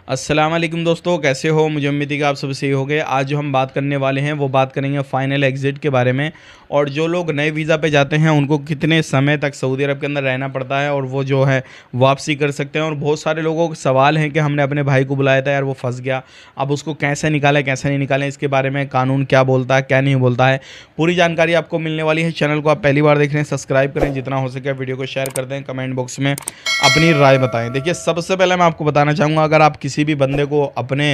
अस्सलाम वालेकुम दोस्तों, कैसे हो। मुझे उम्मीद है कि आप सब सही हो गए। आज जो हम बात करने वाले हैं वो बात करेंगे फ़ाइनल एग्ज़िट के बारे में, और जो लोग नए वीज़ा पे जाते हैं उनको कितने समय तक सऊदी अरब के अंदर रहना पड़ता है और वो जो है वापसी कर सकते हैं। और बहुत सारे लोगों के सवाल हैं कि हमने अपने भाई को बुलाया था यार, वो फंस गया, अब उसको कैसे निकालें कैसे नहीं निकालें, इसके बारे में कानून क्या बोलता है क्या नहीं बोलता है, पूरी जानकारी आपको मिलने वाली है। चैनल को आप पहली बार देख रहे हैं, सब्सक्राइब करें, जितना हो सके वीडियो को शेयर कर दें, कमेंट बॉक्स में अपनी राय बताएं। देखिए, सबसे पहले मैं आपको बताना चाहूँगा, अगर आप किसी भी बंदे को अपने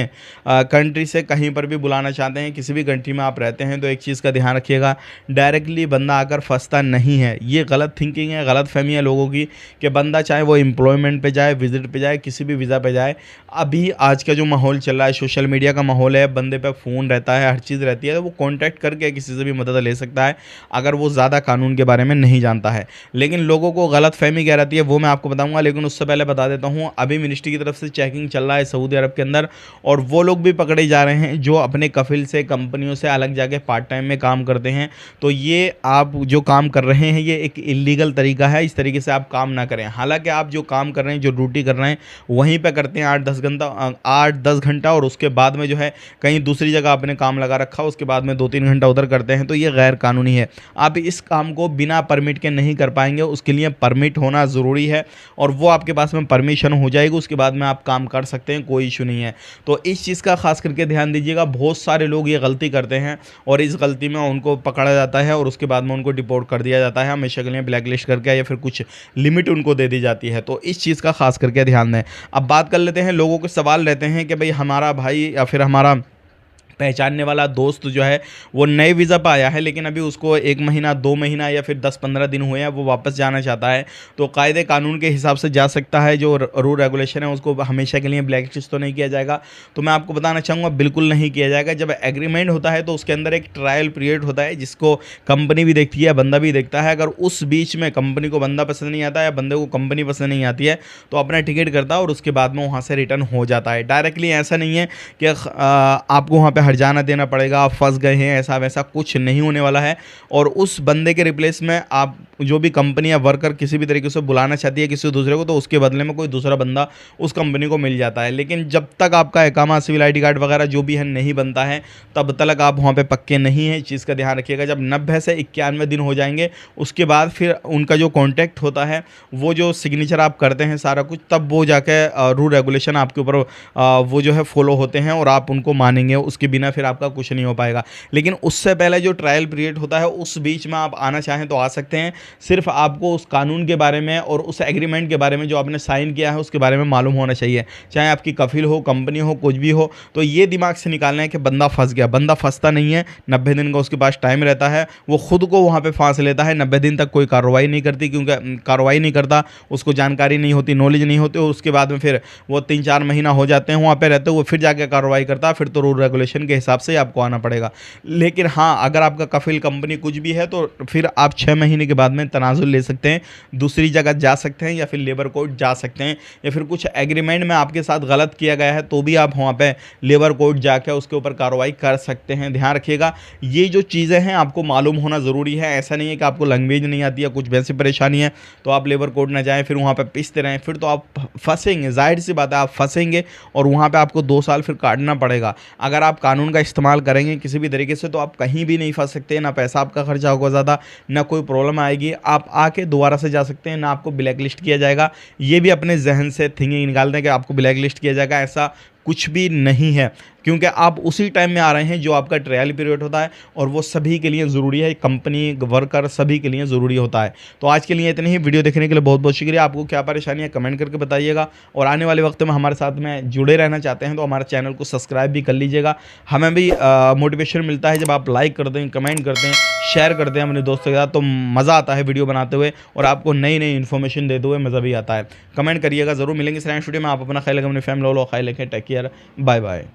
कंट्री से कहीं पर भी बुलाना चाहते हैं, किसी भी कंट्री में आप रहते हैं, तो एक चीज़ का ध्यान रखिएगा, डायरेक्टली बंदा आकर फंसता नहीं है। ये गलत थिंकिंग है, गलत फहमी है लोगों की कि बंदा चाहे वो एम्प्लॉयमेंट पे जाए, विजिट पे जाए, किसी भी वीज़ा पे जाए। अभी आज का जो माहौल चल रहा है, सोशल मीडिया का माहौल है, बंदे पे फ़ोन रहता है, हर चीज़ रहती है, तो वो कॉन्टैक्ट करके किसी से भी मदद ले सकता है अगर वो ज़्यादा कानून के बारे में नहीं जानता है। लेकिन लोगों को गलत फहमी क्या रहती है वो मैं आपको बताऊँगा, लेकिन उससे पहले बता देता हूँ, अभी मिनिस्ट्री की तरफ से चेकिंग चल रहा है सऊदी अरब के अंदर, और वो लोग भी पकड़े जा रहे हैं जो अपने कफिल से, कंपनियों से अलग जाके पार्ट टाइम में काम करते हैं। तो ये आप जो काम कर रहे हैं ये एक इलीगल तरीका है, इस तरीके से आप काम ना करें। हालांकि आप जो काम कर रहे हैं, जो ड्यूटी कर रहे हैं, वहीं पे करते हैं 8-10 घंटा, और उसके बाद में जो है कहीं दूसरी जगह आपने काम लगा रखा, उसके बाद में 2-3 घंटा उधर करते हैं, तो ये गैर कानूनी है। आप इस काम को बिना परमिट के नहीं कर पाएंगे, उसके लिए परमिट होना ज़रूरी है, और वो आपके पास में परमिशन हो जाएगी, उसके बाद में आप काम कर सकते हैं, कोई इशू नहीं है। तो इस चीज़ का खास करके ध्यान दीजिएगा। बहुत सारे लोग ये गलती करते हैं और इस गलती में उनको पकड़ा जाता है और उसके बाद में उनको डिपोर्ट कर दिया जाता है, हमेशा के लिए ब्लैक लिस्ट करके, या फिर कुछ लिमिट उनको दे दी जाती है। तो इस चीज़ का खास करके ध्यान दें। अब बात कर लेते हैं, लोगों के सवाल रहते हैं कि भाई हमारा भाई या फिर हमारा पहचानने वाला दोस्त जो है वो नए वीज़ा पर आया है, लेकिन अभी उसको 1 महीना 2 महीना या फिर 10-15 दिन हुए हैं, वो वापस जाना चाहता है, तो कायदे कानून के हिसाब से जा सकता है। जो रूल रेगुलेशन है उसको हमेशा के लिए ब्लैक लिस्ट तो नहीं किया जाएगा। तो मैं आपको बताना चाहूँगा, बिल्कुल नहीं किया जाएगा। जब एग्रीमेंट होता है तो उसके अंदर एक ट्रायल पीरियड होता है, जिसको कंपनी भी देखती है, बंदा भी देखता है। अगर उस बीच में कंपनी को बंदा पसंद नहीं आता है या बंदे को कंपनी पसंद नहीं आती है, तो अपना टिकट करता है और उसके बाद में वहाँ से रिटर्न हो जाता है। डायरेक्टली ऐसा नहीं है कि आपको वहाँ पर हर्जाना देना पड़ेगा, आप फंस गए हैं, ऐसा वैसा कुछ नहीं होने वाला है। और उस बंदे के रिप्लेस में आप जो भी कंपनी या वर्कर किसी भी तरीके से बुलाना चाहती है किसी दूसरे को, तो उसके बदले में कोई दूसरा बंदा उस कंपनी को मिल जाता है। लेकिन जब तक आपका इकामा, सिविल आईडी कार्ड वगैरह जो भी है नहीं बनता है, तब तक आप वहाँ पे पक्के नहीं हैं। इस चीज़ का ध्यान रखिएगा। जब 90 से 91 दिन हो जाएंगे, उसके बाद फिर उनका जो कॉन्टैक्ट होता है, वो जो सिग्नेचर आप करते हैं सारा कुछ, तब वो जाके रूल रेगुलेशन आपके ऊपर वो जो है फॉलो होते हैं और आप उनको मानेंगे। उसके बिना फिर आपका कुछ नहीं हो पाएगा। लेकिन उससे पहले जो ट्रायल पीरियड होता है, उस बीच में आप आना चाहें तो आ सकते हैं। सिर्फ आपको उस कानून के बारे में और उस एग्रीमेंट के बारे में जो आपने साइन किया है उसके बारे में मालूम होना चाहिए, चाहे आपकी कफिल हो, कंपनी हो, कुछ भी हो। तो ये दिमाग से निकालना है कि बंदा फंस गया। बंदा फंसता नहीं है। 90 दिन का उसके पास टाइम रहता है, वो खुद को वहाँ पे फांस लेता है। 90 दिन तक कोई कार्रवाई नहीं करती, क्योंकि कार्रवाई नहीं करता, उसको जानकारी नहीं होती, नॉलेज नहीं होती। और उसके बाद में फिर वो 3-4 महीना हो जाते हैं वहाँ पे रहते हुए, फिर जाके कार्रवाई करता है। फिर तो रूल रेगुलेशन के हिसाब से आपको आना पड़ेगा। लेकिन हाँ, अगर आपका कफिल कंपनी कुछ भी है, तो फिर आप 6 महीने के बाद में तनाजुल ले सकते हैं, दूसरी जगह जा सकते हैं, या फिर लेबर कोर्ट जा सकते हैं, या फिर कुछ एग्रीमेंट में आपके साथ गलत किया गया है तो भी आप वहाँ पे लेबर कोर्ट जाकर उसके ऊपर कार्रवाई कर सकते हैं। ध्यान रखिएगा, ये जो चीज़ें हैं आपको मालूम होना ज़रूरी है। ऐसा नहीं है कि आपको लैंग्वेज नहीं आती है, कुछ वैसी परेशानी है तो आप लेबर कोर्ट ना जाएँ, फिर वहाँ पर पिसते रहें, फिर तो आप फंसेंगे। जाहिर सी बात है, आप फंसेंगे और वहाँ पर आपको 2 साल फिर काटना पड़ेगा। अगर आप कानून का इस्तेमाल करेंगे किसी भी तरीके से, तो आप कहीं भी नहीं फंस सकते। ना पैसा आपका खर्चा होगा ज़्यादा, ना कोई प्रॉब्लम आएगी। आप आके दोबारा से जा सकते हैं, ना आपको ब्लैक लिस्ट किया जाएगा। ये भी अपने जहन से थिंकिंग निकाल दें कि आपको ब्लैक लिस्ट किया जाएगा, ऐसा कुछ भी नहीं है। क्योंकि आप उसी टाइम में आ रहे हैं जो आपका ट्रायल पीरियड होता है, और वो सभी के लिए ज़रूरी है, कंपनी, वर्कर, सभी के लिए ज़रूरी होता है। तो आज के लिए इतनी ही। वीडियो देखने के लिए बहुत बहुत शुक्रिया। आपको क्या परेशानी है कमेंट करके बताइएगा, और आने वाले वक्त में हमारे साथ में जुड़े रहना चाहते हैं तो हमारे चैनल को सब्सक्राइब भी कर लीजिएगा। हमें भी मोटिवेशन मिलता है जब आप लाइक कर दें, कमेंट करते हैं, शेयर करते हैं अपने दोस्तों के साथ, तो मज़ा आता है वीडियो बनाते हुए, और आपको नई नई इन्फॉर्मेशन देते हुए मज़ा भी आता है। कमेंट करिएगा ज़रूर। मिलेंगे इस नेक्स्ट वीडियो में। आप अपना ख्याल रखें, अपनी फैमिली लो ख्याल रखें। Take care, bye bye.